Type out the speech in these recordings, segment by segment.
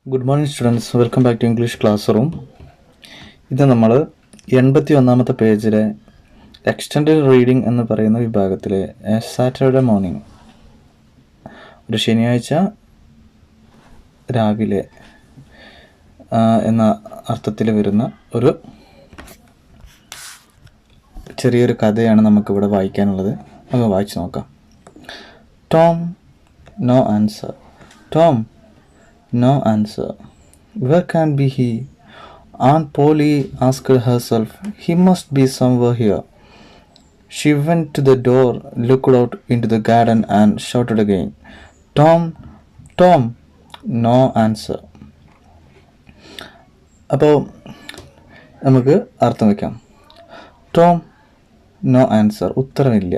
Good morning students, welcome back to English class room. ഇത് നമ്മൾ 81-ാമത്തെ പേജിലെ എക്സ്റ്റൻഡഡ് റീഡിംഗ് എന്ന് പറയുന്ന വിഭാഗത്തിലെ സാറ്റർഡേ മോർണിംഗ്, ഒരു ശനിയാഴ്ച രാവിലെ എന്ന അർത്ഥത്തിൽ വരുന്ന ഒരു ചെറിയൊരു കഥയാണ് നമുക്കിവിടെ വായിക്കാനുള്ളത്. നമുക്ക് വായിച്ചു നോക്കാം. Tom, no answer. Tom, no answer. Where can be he? Aunt Polly asked herself. He must be somewhere here. She went to the door, looked out into the garden and shouted again. Tom, Tom, no answer. അപ്പോൾ നമുക്ക് അർത്ഥം വയ്ക്കാം. Tom, no answer, ഉത്തരമില്ല.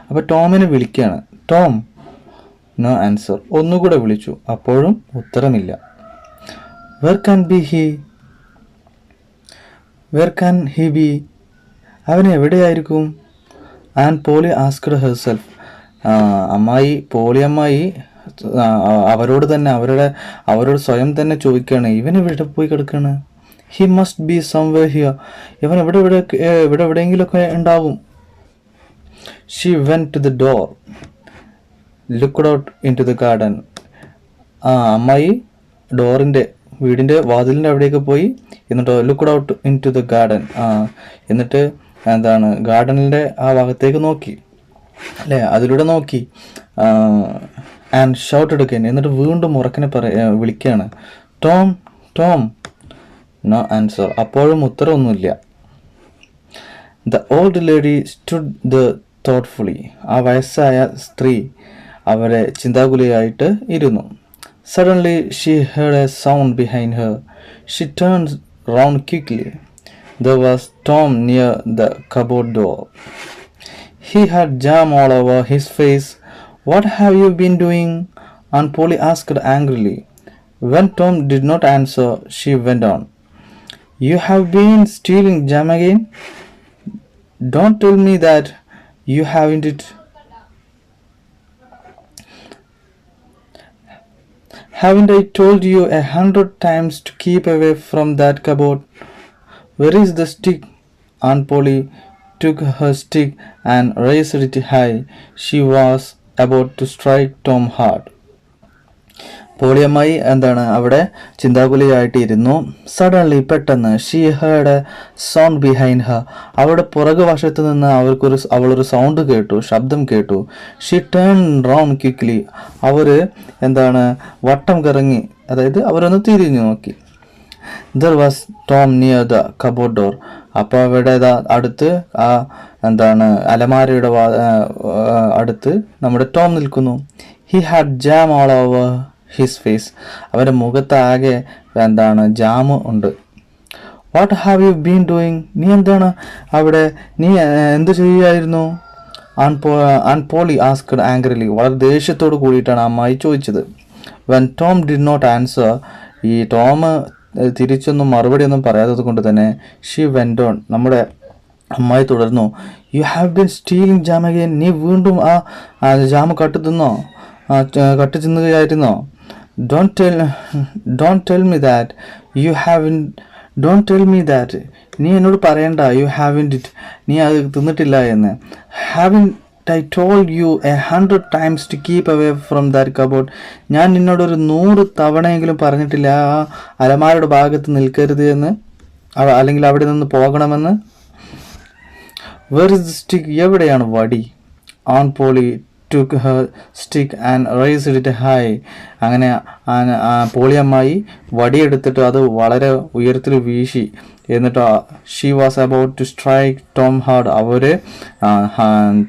അപ്പോൾ ടോമിനെ വിളിക്കുകയാണ്. Tom, no answer. ഒന്നുകൂടെ വിളിച്ചു, അപ്പോഴും ഉത്തരമില്ല. Where can be he? Where can he be? അവൻ എവിടെയായിരിക്കും? And Polly asked herself. Polly അമ്മായി അവരോട് തന്നെ അവരോട് സ്വയം തന്നെ ചോദിക്കുകയാണ്, ഇവൻ എവിടെ പോയി കിടക്കുകയാണ്? He must be somewhere here. ഇവൻ എവിടെയെങ്കിലുമൊക്കെ ഉണ്ടാവും. She went to the door, looked out into the garden. അമ്മായി വീടിൻ്റെ വാതിലിൻ്റെ അവിടേക്ക് പോയി. എന്നിട്ടോ looked out into the garden, എന്നിട്ട് ഗാർഡനിൻ്റെ ആ ഭാഗത്തേക്ക് നോക്കി, അല്ലേ, അതിലൂടെ നോക്കി. ആൻഡ് ഷൗട്ടഡ് അഗൈൻ, എന്നിട്ട് വീണ്ടും ഉറക്കനെ വിളിക്കുകയാണ്. Tom, Tom, no answer. അപ്പോഴും ഉത്തരവൊന്നുമില്ല. The old lady stood the thoughtfully. ആ വയസ്സായ സ്ത്രീ അവരെ ചിന്താകുലിയായിട്ട് ഇരുന്നു. Suddenly she heard a sound behind her. She turned round quickly. There was Tom near the cupboard door. He had jam all over his face. What have you been doing? Aunt Polly asked angrily. When Tom did not answer, she went on. You have been stealing jam again? Don't tell me that you haven't it. Haven't I told you 100 times to keep away from that cupboard? Where is the stick? Aunt Polly took her stick and raised it high. She was about to strike Tom hard. പോളിയമ്മായി അവിടെ ചിന്താകുലിയായിട്ട് ഇരുന്നു. Suddenly, പെട്ടെന്ന്, she heard a sound behind her. അവളുടെ പുറകു വശത്ത് നിന്ന് അവളൊരു സൗണ്ട് കേട്ടു, ശബ്ദം കേട്ടു. She turn round quickly. വട്ടം കറങ്ങി, അതായത് അവരൊന്ന് തിരിഞ്ഞു നോക്കി. There was Tom near the cupboard door. അപ്പോൾ അവിടെ അടുത്ത് അലമാരയുടെ അടുത്ത് നമ്മുടെ ടോം നിൽക്കുന്നു. He had jam all over his face. അവൻ്റെ മുഖത്താകെ ജാമ് ഉണ്ട്. What have you been doing? നീ എന്ത് ചെയ്യുകയായിരുന്നു? And Polly asked angrily. വളരെ ദേഷ്യത്തോട് കൂടിയിട്ടാണ് അമ്മായി ചോദിച്ചത്. When Tom did not answer, ഈ ടോം തിരിച്ചൊന്നും മറുപടി ഒന്നും പറയാത്തത് കൊണ്ട് തന്നെ ഷീ വെന്റ് ഓൺ, നമ്മുടെ അമ്മായി തുടർന്നു. You have been stealing jam again. നീ വീണ്ടും ആ ജാം കട്ട് തിന്നുകയായിരുന്നോ? Don't tell me that you haven't. Don't tell me that. നീ എന്നോട് പറയണ്ട you haven't it. നീ അത് തിന്നിട്ടില്ല എന്ന്. Haven't I told you 100 times to keep away from that cupboard? ഞാൻ നിന്നോടൊരു 100 തവണയെങ്കിലും പറഞ്ഞിട്ടില്ല ആ അലമാരയുടെ ഭാഗത്ത് നിൽക്കരുത് എന്ന്, അല്ലെങ്കിൽ അവിടെ നിന്ന് പോകണമെന്ന്. Where is the stick? എവിടെയാണ് വടി? Aunt Polly took her stick and raised it high. അങ്ങനെ പോളിയമ്മായി വടിയെടുത്തിട്ട് അത് വളരെ ഉയരത്തിൽ വീശി. എന്നിട്ട് she was about to strike Tom hard. അവര്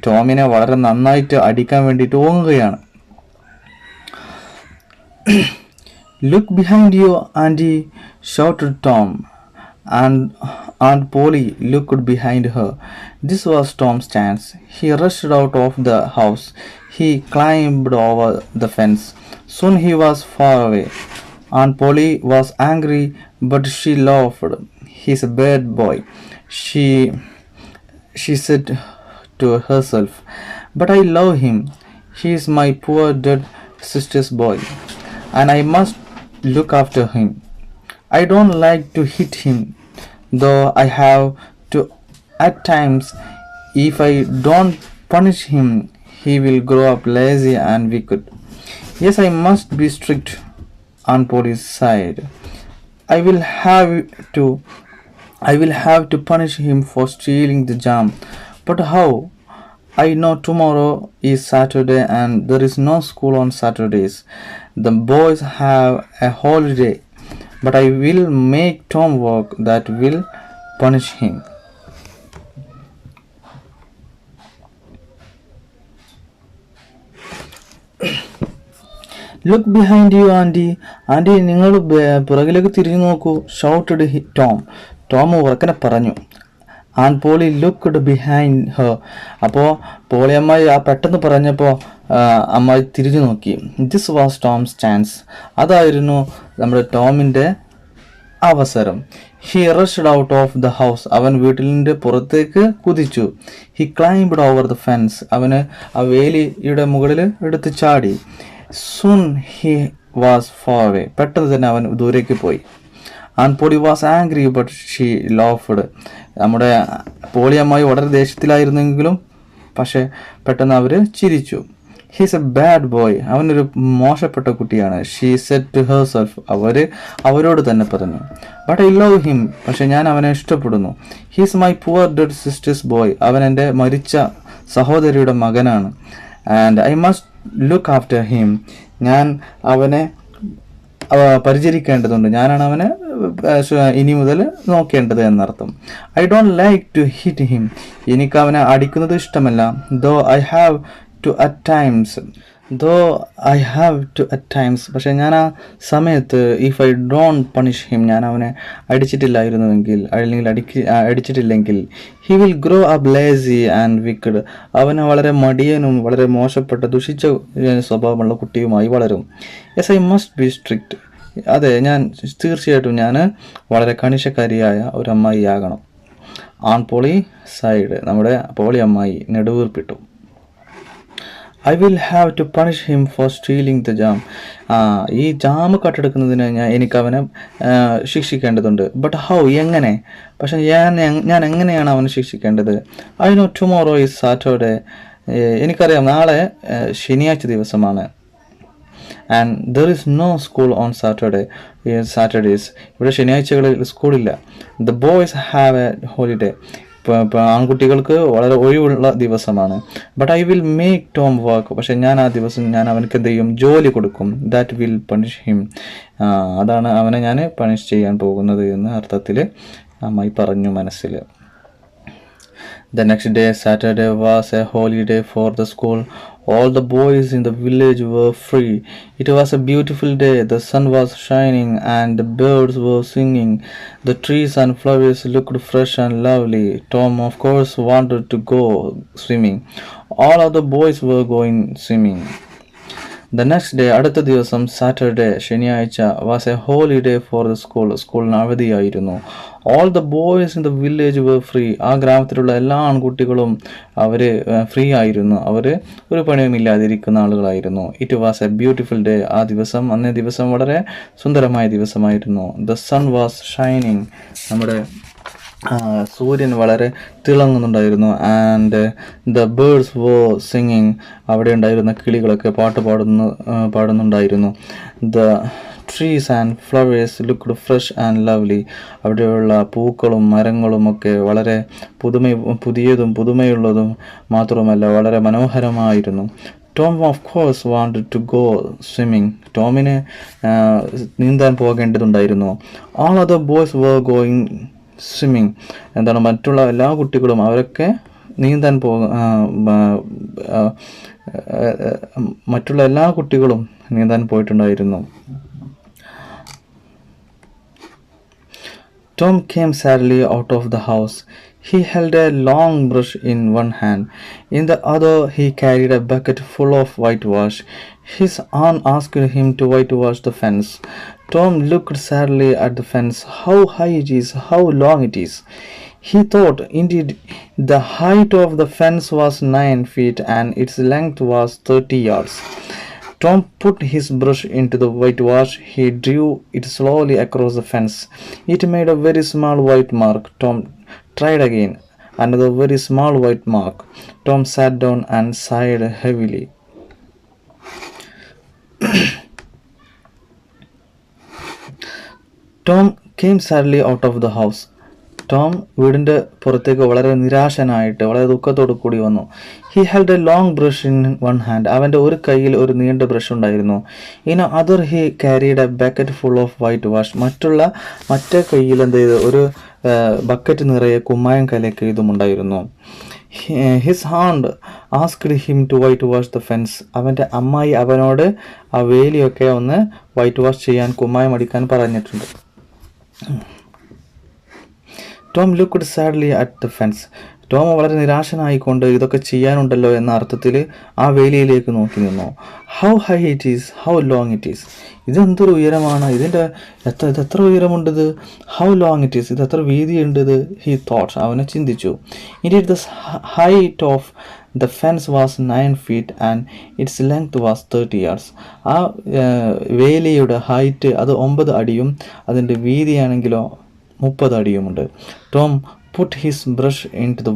ടോമിനെ വളരെ നന്നായിട്ട് അടിക്കാൻ വേണ്ടിയിട്ട് ഓങ്ങുകയാണ്. Look behind you auntie, shouted Tom. And Aunt Polly looked behind her. This was Tom's chance. He rushed out of the house. He climbed over the fence. Soon he was far away. Aunt Polly was angry, but she laughed. He's a bad boy, she said to herself. But I love him. He is my poor dead sister's boy, and I must look after him. I don't like to hit him, though I have to at times. If I don't punish him, he will grow up lazy and wicked. Yes, I must be strict on police side. I will have to I will have to punish him for stealing the jam. But how? I know tomorrow is Saturday and there is no school on Saturdays. The boys have a holiday. But I will make Tom work that will punish him. Look behind you aunty. Aunty നിങ്ങൾ പുറകിലേക്ക് തിരിഞ്ഞു നോക്കൂ. Shouted Tom. Tom ഉറക്കനെ പറഞ്ഞു. And Polly looked behind her. അപ്പോൾ Polly അമ്മായി ആ പെട്ടെന്ന് പറഞ്ഞപ്പോൾ അമ്മായി തിരിഞ്ഞു നോക്കി. This was Tom's chance. അതായിരുന്നു നമ്മുടെ ടോമിൻ്റെ അവസരം. He rushed out of the house. അവൻ വീട്ടിലിൻ്റെ പുറത്തേക്ക് കുതിച്ചു. He climbed over the fence. അവന് ആ വേലിയുടെ മുകളിൽ എടുത്ത് ചാടി. Soon he was far away. പെട്ടെന്ന് തന്നെ അവൻ ദൂരേക്ക് പോയി. And Polly was angry but she laughed. നമ്മുടെ പോളി അമ്മായി വളരെ ദേഷ്യത്തിലായിരുന്നെങ്കിലും പക്ഷെ പെട്ടെന്ന് അവർ ചിരിച്ചു. He's a bad boy. അവനൊരു മോശപ്പെട്ട കുട്ടിയാണ്. She said to herself. അവരോട് തന്നെ പറഞ്ഞു. But I love him. പക്ഷെ ഞാൻ അവനെ ഇഷ്ടപ്പെടുന്നു. He's my poor dead sister's boy. അവൻ എൻ്റെ മരിച്ച സഹോദരിയുടെ മകനാണ്. And I must look after him. ഞാൻ അവനെ പരിചരിക്കേണ്ടതുണ്ട്. ഞാനാണ് അവനെ ഇനി മുതൽ നോക്കേണ്ടത് എന്നർത്ഥം. I don't like to hit him. എനിക്ക് അവനെ അടിക്കുന്നത് ഇഷ്ടമല്ല. Though I have to at times. പക്ഷെ ഞാൻ ആ സമയത്ത് if I don't punish him, ഞാൻ അവനെ അടിച്ചിട്ടില്ലായിരുന്നുവെങ്കിൽ അല്ലെങ്കിൽ അടിച്ചിട്ടില്ലെങ്കിൽ he will grow up lazy and wicked. അവന് വളരെ മടിയനും വളരെ മോശപ്പെട്ട ദുഷിച്ച സ്വഭാവമുള്ള കുട്ടിയുമായി വളരും. Yes I must be strict. അതെ, തീർച്ചയായിട്ടും ഞാൻ വളരെ കണിശക്കാരിയായ ഒരു അമ്മായിയാകണം. ആൺ പോളി സൈഡ്. നമ്മുടെ പോളി അമ്മായി നെടുവീർപ്പിട്ടു. I will have to punish him for stealing the jam. ഈ ജാം കട്ടെടുക്കുന്നതിന് എനിക്ക് അവനെ ശിക്ഷിക്കേണ്ടതുണ്ട്. But how? എങ്ങനെ? പക്ഷെ ഞാൻ എങ്ങനെയാണ് അവനെ ശിക്ഷിക്കേണ്ടത്? I know tomorrow is Saturday. എനിക്കറിയാം നാളെ ശനിയാഴ്ച ദിവസമാണ്. And there is no school on Saturdays. ഇവിടെ ശനിയാഴ്ചകളിൽ സ്കൂളില്ല. The boys have a holiday. ആൺകുട്ടികൾക്ക് വളരെ ഒഴിവുള്ള ദിവസമാണ്. But I will make Tom work. പക്ഷെ ഞാൻ ആ ദിവസം അവനക്ക് എന്ത് ചെയ്യും? ജോലി കൊടുക്കും. That will punish him. അതാണ് അവനെ ഞാൻ പണിഷ് ചെയ്യാൻ പോകുന്നത് എന്ന അർത്ഥത്തിൽ അമ്മായി പറഞ്ഞു മനസ്സിൽ. The next day, Saturday, was a holiday for the school. All the boys in the village were free. It was a beautiful day. The sun was shining and the birds were singing. The trees and flowers looked fresh and lovely. Tom, of course, wanted to go swimming. All of the boys were going swimming. The next day, അടുത്ത ദിവസം Saturday ശനിയാഴ്ച, was a holiday for the school. സ്കൂളിന് അവധിയായിരുന്നു. All the boys in the village were free. ആ ഗ്രാമത്തിലുള്ള എല്ലാ ആൺകുട്ടികളും അവർ free ആയിരുന്നു. അവർ ഒരു പണിയുമില്ലാതിരിക്കുന്ന ആളുകളായിരുന്നു. It was a beautiful day. അന്നേ ദിവസം വളരെ സുന്ദരമായ ദിവസമായിരുന്നു. The sun was shining. നമ്മുടെ സൂര്യൻ വളരെ തിളങ്ങുന്നുണ്ടായിരുന്നു. And the birds were singing. അവിടെ ഉണ്ടായിരുന്ന കിളികളൊക്കെ പാടുന്നുണ്ടായിരുന്നു. The trees and flowers looked fresh and lovely. അവിടെയുള്ള പൂക്കളും മരങ്ങളും ഒക്കെ വളരെ പുതിയതും പുതുമയുള്ളതും മാത്രമല്ല വളരെ മനോഹരമായിരുന്നു. Tom of course wanted to go swimming. ടോമിന് നീന്താൻ പോകേണ്ടതുണ്ടായിരുന്നു. All other boys were going swimming. എന്താണ്, മറ്റുള്ള എല്ലാ കുട്ടികളും അവരൊക്കെ മറ്റുള്ള എല്ലാ കുട്ടികളും നീന്താൻ പോയിട്ടുണ്ടായിരുന്നു. Tom came sadly out of the house. He held a long brush in one hand. In the other, he carried a bucket full of whitewash. His aunt asked him to whitewash the fence. Tom looked sadly at the fence. How high it is, how long it is. He thought, indeed, the height of the fence was 9 feet and its length was 30 yards. Tom put his brush into the whitewash. He drew it slowly across the fence. It made a very small white mark. Tom tried again. Another very small white mark. Tom sat down and sighed heavily. Tom came sadly out of the house. Tom വീടിൻ്റെ പുറത്തേക്ക് വളരെ നിരാശനായിട്ട് വളരെ ദുഃഖത്തോടു കൂടി വന്നു. He held a long brush in one hand. അവൻ്റെ ഒരു കയ്യിൽ ഒരു നീണ്ട ബ്രഷ് ഉണ്ടായിരുന്നു. In other he carried a bucket full of whitewash. മറ്റേ കയ്യിൽ എന്ത് ചെയ്തു, ഒരു ബക്കറ്റ് നിറയെ കുമ്മായം കലക്കിയതുമുണ്ടായിരുന്നു. His hand asked him to whitewash the fence. അവൻ്റെ അമ്മായി അവനോട് ആ വേലിയൊക്കെ ഒന്ന് വൈറ്റ് വാഷ് ചെയ്യാൻ, കുമ്മായം അടിക്കാൻ പറഞ്ഞിട്ടുണ്ട്. Tom looked sadly at the fence. Tom വളരെ നിരാശനായിക്കൊണ്ട് ഇതൊക്കെ ചെയ്യാനുണ്ടല്ലോ എന്ന അർത്ഥത്തിൽ ആ വേലിയിലേക്ക് നോക്കി നിന്നു. How high it is, how long it is. ഇതെന്തൊരു ഉയരമാണ്, ഇതെത്ര ഉയരമുണ്ടത്. ഹൗ ലോങ് ഇറ്റ് ഈസ്, ഇതെത്ര വീതിയുണ്ടത്. ഹി തോട്ട്, അവനെ ചിന്തിച്ചു. It the height of the fence was 9 feet and its length was 30 yards. ആ വേലിയുടെ ഹൈറ്റ് അത് 9 അടിയും അതിൻ്റെ വീതിയാണെങ്കിലോ 30 അടിയുമുണ്ട്. Tom put his brush into the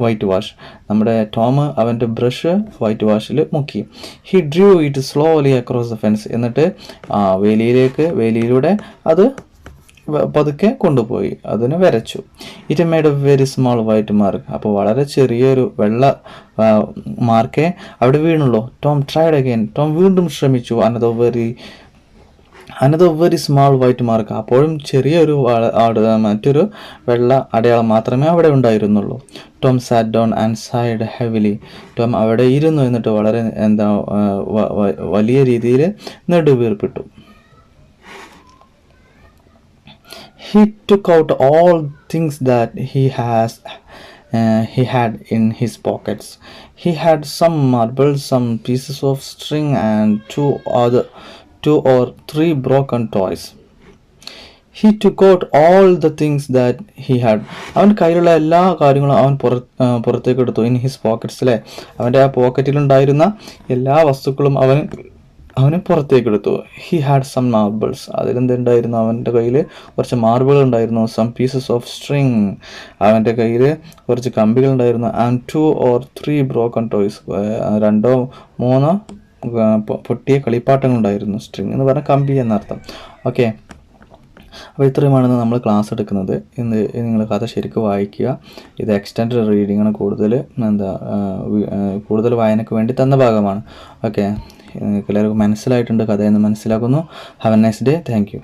whitewash. നമ്മുടെ ടോം അവൻ്റെ ബ്രഷ് വൈറ്റ് വാഷിൽ മുക്കി. He drew it slowly across the fence. എന്നിട്ട് വേലിയിലൂടെ അത് പതുക്കെ കൊണ്ടുപോയി അതിന് വരച്ചു. It made a very small white mark. അപ്പോൾ വളരെ ചെറിയൊരു വെള്ള മാർക്കേ അവിടെ വീണുള്ളൂ. Tom tried again. ടോം വീണ്ടും ശ്രമിച്ചു. Another very small white mark. അപ്പോഴും ചെറിയൊരു മറ്റൊരു വെള്ള അടയാളം മാത്രമേ അവിടെ ഉണ്ടായിരുന്നുള്ളൂ. Tom sat down and sighed heavily. Tom അവിടെ ഇരുന്നു. എന്നിട്ട് വളരെ വലിയ രീതിയിൽ നെടുവീർപ്പിട്ടു. He took out all things that he had in his pockets. He had some marbles, some pieces of string, and two or three broken toys. He took out all the things that he had. അവൻ കയ്യിലുള്ള എല്ലാ കാര്യങ്ങളും അവൻ പുറത്തേക്ക് എടുത്തു. In his pockets, അല്ലേ, അവൻ്റെ ആ പോക്കറ്റിലുണ്ടായിരുന്ന എല്ലാ വസ്തുക്കളും അവന് പുറത്തേക്ക് എടുത്തു. He had some marbles. അതിലെന്തുണ്ടായിരുന്നു, അവൻ്റെ കയ്യിൽ കുറച്ച് മാർബിൾ ഉണ്ടായിരുന്നു. സം പീസസ് ഓഫ് സ്ട്രിങ്, അവൻ്റെ കയ്യിൽ കുറച്ച് കമ്പികൾ ഉണ്ടായിരുന്നു. And 2 or 3 broken toys, 2 or 3 പൊട്ടിയ കളിപ്പാട്ടങ്ങളുണ്ടായിരുന്നു. സ്ട്രിങ് എന്ന് പറഞ്ഞാൽ കമ്പി എന്നർത്ഥം. ഓക്കെ, അപ്പോൾ ഇത്രയുമാണ് നമ്മൾ ക്ലാസ് എടുക്കുന്നത്. ഇന്ന് നിങ്ങൾ കഥ ശരിക്കും വായിക്കുക. ഇത് എക്സ്റ്റൻഡ് റീഡിങ്ങാണ്, കൂടുതൽ വായനയ്ക്ക് വേണ്ടി തന്ന ഭാഗമാണ്. ഓക്കെ, നിങ്ങൾക്ക് എല്ലാവർക്കും മനസ്സിലായിട്ടുണ്ട് കഥയെന്ന് മനസ്സിലാക്കുന്നു. Have A nice day. Thank you.